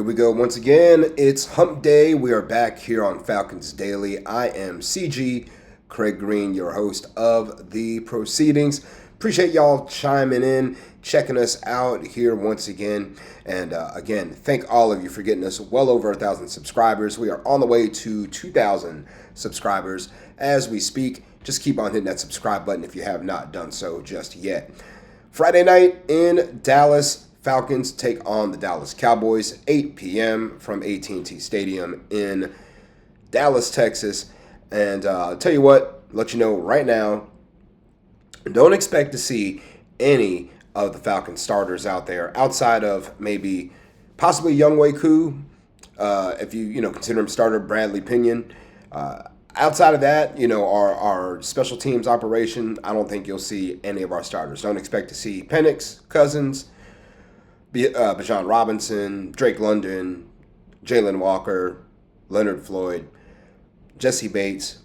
Here we go once again. It's Hump Day. We are back here on Falcons Daily. I am CG Craig Green, your host of the proceedings. Appreciate y'all chiming in, checking us out here once again. And again, thank all of you for getting us well over 1,000 subscribers. We are on the way to 2,000 subscribers as we speak. Just keep on hitting that subscribe button if you have not done so just yet. Friday night in Dallas, Falcons take on the Dallas Cowboys, 8 p.m. from AT&T Stadium in Dallas, Texas. And I'll tell you what, let you know right now, don't expect to see any of the Falcons starters out there outside of maybe possibly Younghoe Koo, if you consider him starter, Bradley Pinion. Outside of that, our special teams operation, I don't think you'll see any of our starters. Don't expect to see Penix, Cousins, Bijan Robinson, Drake London, Jalen Walker, Leonard Floyd, Jesse Bates.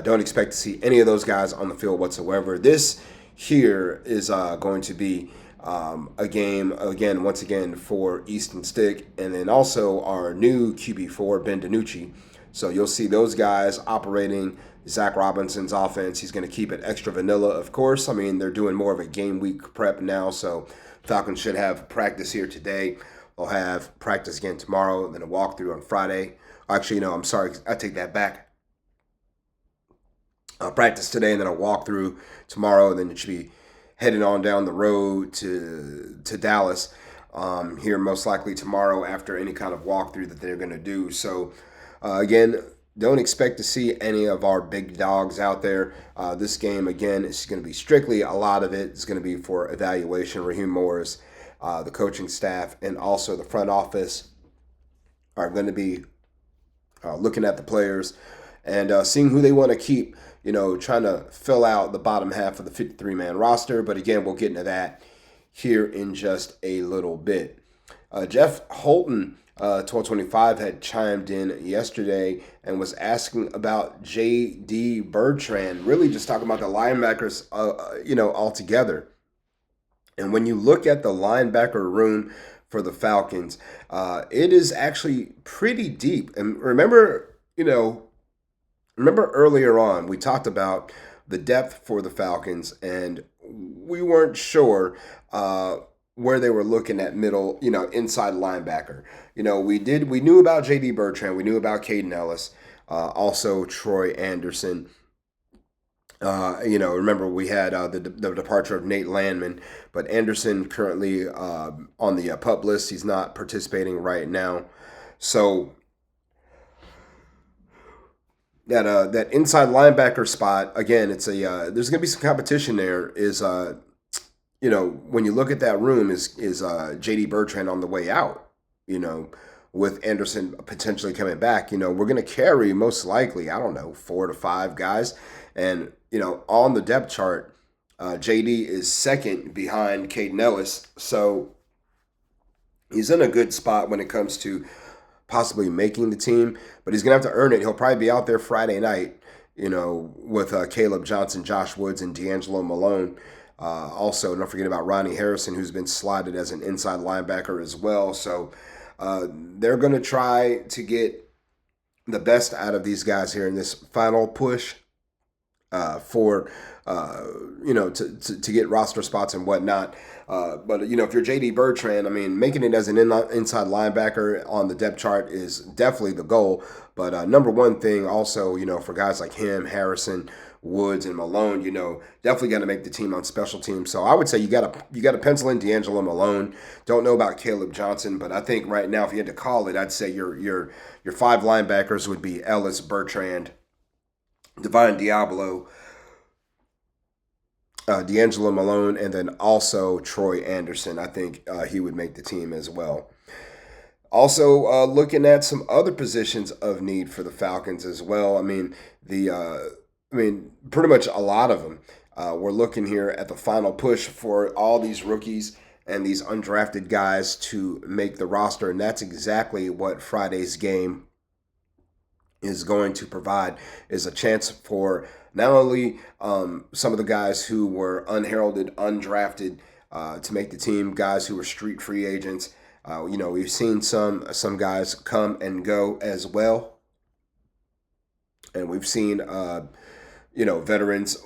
Don't expect to see any of those guys on the field whatsoever. This here is going to be a game, again, once again, for Easton Stick, and then also our new QB4, Ben DiNucci. So you'll see those guys operating Zach Robinson's offense. He's going to keep it extra vanilla, of course. I mean, they're doing more of a game week prep now, so Falcons should have practice here today. They'll have practice again tomorrow, and then a walkthrough on Friday. Actually, I'm sorry, I take that back. Practice today, and then a walkthrough tomorrow, and then it should be heading on down the road to Dallas here most likely tomorrow after any kind of walkthrough that they're going to do. So, again, don't expect to see any of our big dogs out there. This game, again, is going to be strictly, a lot of it is going to be for evaluation. Raheem Morris, the coaching staff, and also the front office are going to be looking at the players and seeing who they want to keep, trying to fill out the bottom half of the 53-man roster. But again, we'll get into that here in just a little bit. Jeff Holton, 1225, had chimed in yesterday and was asking about J.D. Bertrand, really just talking about the linebackers, altogether. And when you look at the linebacker room for the Falcons, it is actually pretty deep. And remember earlier on, we talked about the depth for the Falcons, and we weren't sure where they were looking at middle, inside linebacker. We knew about J.D. Bertrand, we knew about Caden Ellis, also Troy Anderson. Remember we had the departure of Nate Landman, but Anderson currently on the PUP list. He's not participating right now. So that inside linebacker spot, again, it's there's going to be some competition there. When you look at that room, is J.D. Bertrand on the way out, with Anderson potentially coming back, we're going to carry most likely, 4 to 5 guys. And, on the depth chart, J.D. is second behind Caden Ellis. So he's in a good spot when it comes to possibly making the team, but he's going to have to earn it. He'll probably be out there Friday night, with Caleb Johnson, Josh Woods, and D'Angelo Malone. Also, don't forget about Ronnie Harrison, who's been slotted as an inside linebacker as well. So they're going to try to get the best out of these guys here in this final push for to get roster spots and whatnot. But if you're J.D. Bertrand, making it as an inside linebacker on the depth chart is definitely the goal. But number one thing also, for guys like him, Harrison, Woods, and Malone, definitely got to make the team on special teams. So I would say you got to pencil in D'Angelo Malone. Don't know about Caleb Johnson, but I think right now, if you had to call it, I'd say your 5 linebackers would be Ellis, Bertrand, Divine Diablo, D'Angelo Malone, and then also Troy Anderson. I think he would make the team as well. Also, looking at some other positions of need for the Falcons as well. Pretty much a lot of them. We're looking here at the final push for all these rookies and these undrafted guys to make the roster, and that's exactly what Friday's game is going to provide, is a chance for not only some of the guys who were unheralded, undrafted, to make the team, guys who were street free agents, We've seen some guys come and go as well, and we've seen veterans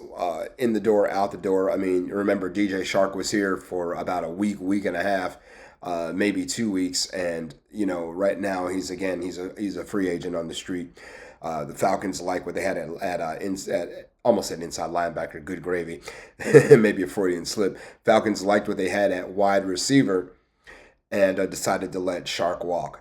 in the door, out the door. I mean, remember DJ Shark was here for about a week and a half, maybe 2 weeks, and right now he's a free agent on the street. The Falcons like what they had at almost at inside linebacker, good gravy, maybe a Freudian slip. Falcons liked what they had at wide receiver and decided to let Shark walk.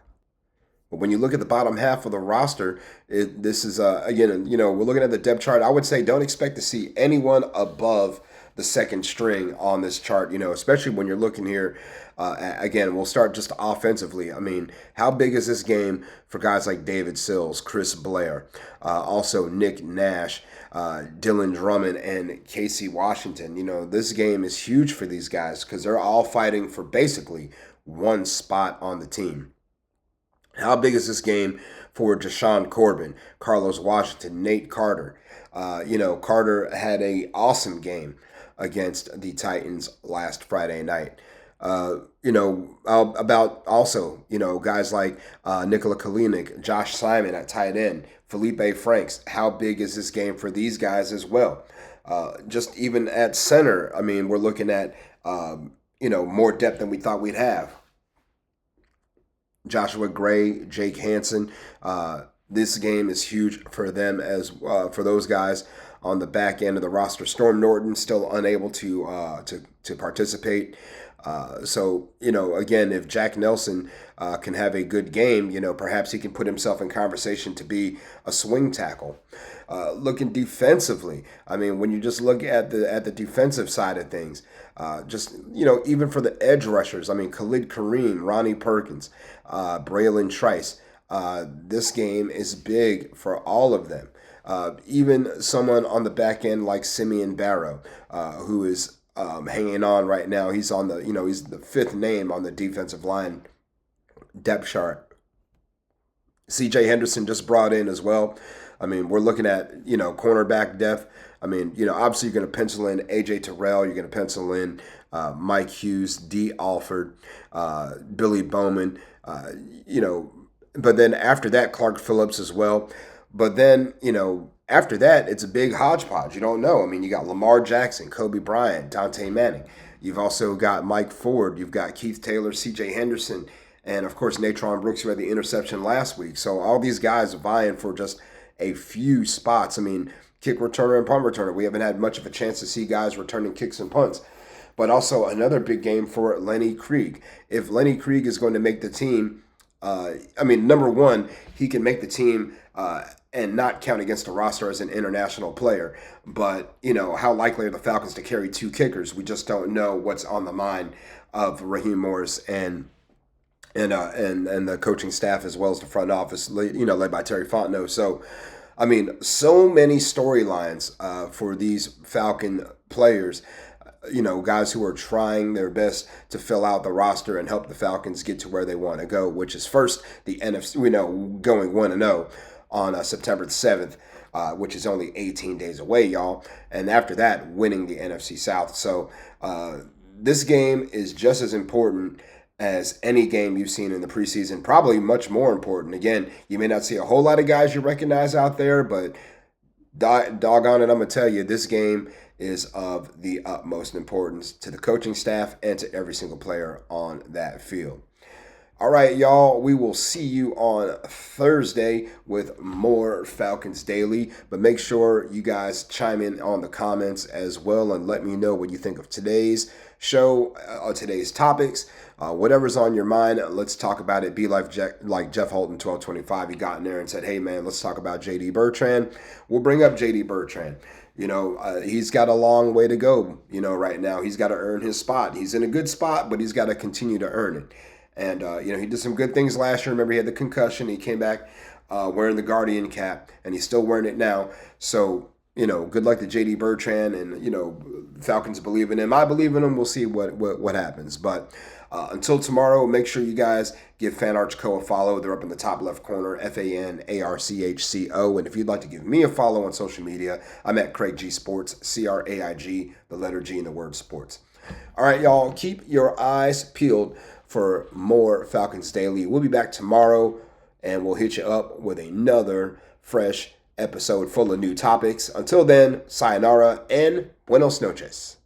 But when you look at the bottom half of the roster, this is, again, we're looking at the depth chart. I would say don't expect to see anyone above the second string on this chart, especially when you're looking here. Again, we'll start just offensively. I mean, how big is this game for guys like David Sills, Chris Blair, also Nick Nash, Dylan Drummond, and Casey Washington? This game is huge for these guys because they're all fighting for basically one spot on the team. How big is this game for Jashawn Corbin, Carlos Washington, Nate Carter? Carter had an awesome game against the Titans last Friday night. About also, guys like Nikola Kalinick, Josh Simon at tight end, Felipe Franks. How big is this game for these guys as well? Just even at center, I mean, we're looking at, more depth than we thought we'd have. Joshua Gray, Jake Hansen. This game is huge for them as for those guys on the back end of the roster. Storm Norton still unable to participate. Again, if Jack Nelson can have a good game, perhaps he can put himself in conversation to be a swing tackle. Looking defensively, I mean, when you just look at the defensive side of things, even for the edge rushers, I mean, Khalid Kareem, Ronnie Perkins, Braylon Trice, this game is big for all of them. Even someone on the back end like Simeon Barrow, who is hanging on right now. He's on he's the fifth name on the defensive line depth chart. CJ Henderson just brought in as well. I mean, we're looking at, cornerback depth. I mean, obviously you're going to pencil in AJ Terrell. You're going to pencil in Mike Hughes, D. Alford, Billy Bowman, but then after that, Clark Phillips as well. But then, after that, it's a big hodgepodge. You don't know. I mean, you got Lamar Jackson, Kobe Bryant, Dante Manning. You've also got Mike Ford. You've got Keith Taylor, C.J. Henderson, and, of course, Natron Brooks, who had the interception last week. So all these guys are vying for just a few spots. I mean, kick returner and punt returner. We haven't had much of a chance to see guys returning kicks and punts. But also another big game for Lenny Krieg. If Lenny Krieg is going to make the team, number one, he can make the team and not count against the roster as an international player. But, how likely are the Falcons to carry two kickers? We just don't know what's on the mind of Raheem Morris and the coaching staff as well as the front office, led by Terry Fontenot. So, I mean, so many storylines for these Falcon players. Guys who are trying their best to fill out the roster and help the Falcons get to where they want to go, which is first the NFC, going 1-0 on September 7th, which is only 18 days away, y'all. And after that, winning the NFC South. So this game is just as important as any game you've seen in the preseason, probably much more important. Again, you may not see a whole lot of guys you recognize out there, but doggone it, I'm going to tell you, this game is of the utmost importance to the coaching staff and to every single player on that field. All right, y'all, we will see you on Thursday with more Falcons Daily, but make sure you guys chime in on the comments as well and let me know what you think of today's show, today's topics, whatever's on your mind. Let's talk about it. Be like Jeff Holton 1225. He got in there and said, hey, man, let's talk about J.D. Bertrand. We'll bring up J.D. Bertrand. He's got a long way to go, right now. He's got to earn his spot. He's in a good spot, but he's got to continue to earn it. And, he did some good things last year. Remember, he had the concussion. He came back wearing the Guardian cap, and he's still wearing it now. So, good luck to J.D. Bertrand, and, Falcons believe in him. I believe in him. We'll see what happens. But until tomorrow, make sure you guys give FanArchCo a follow. They're up in the top left corner, FANARCHCO. And if you'd like to give me a follow on social media, I'm at Craig G Sports, CRAIG, the letter G in the word sports. All right, y'all, keep your eyes peeled for more Falcons Daily. We'll be back tomorrow, and we'll hit you up with another fresh episode full of new topics. Until then, sayonara and buenos noches.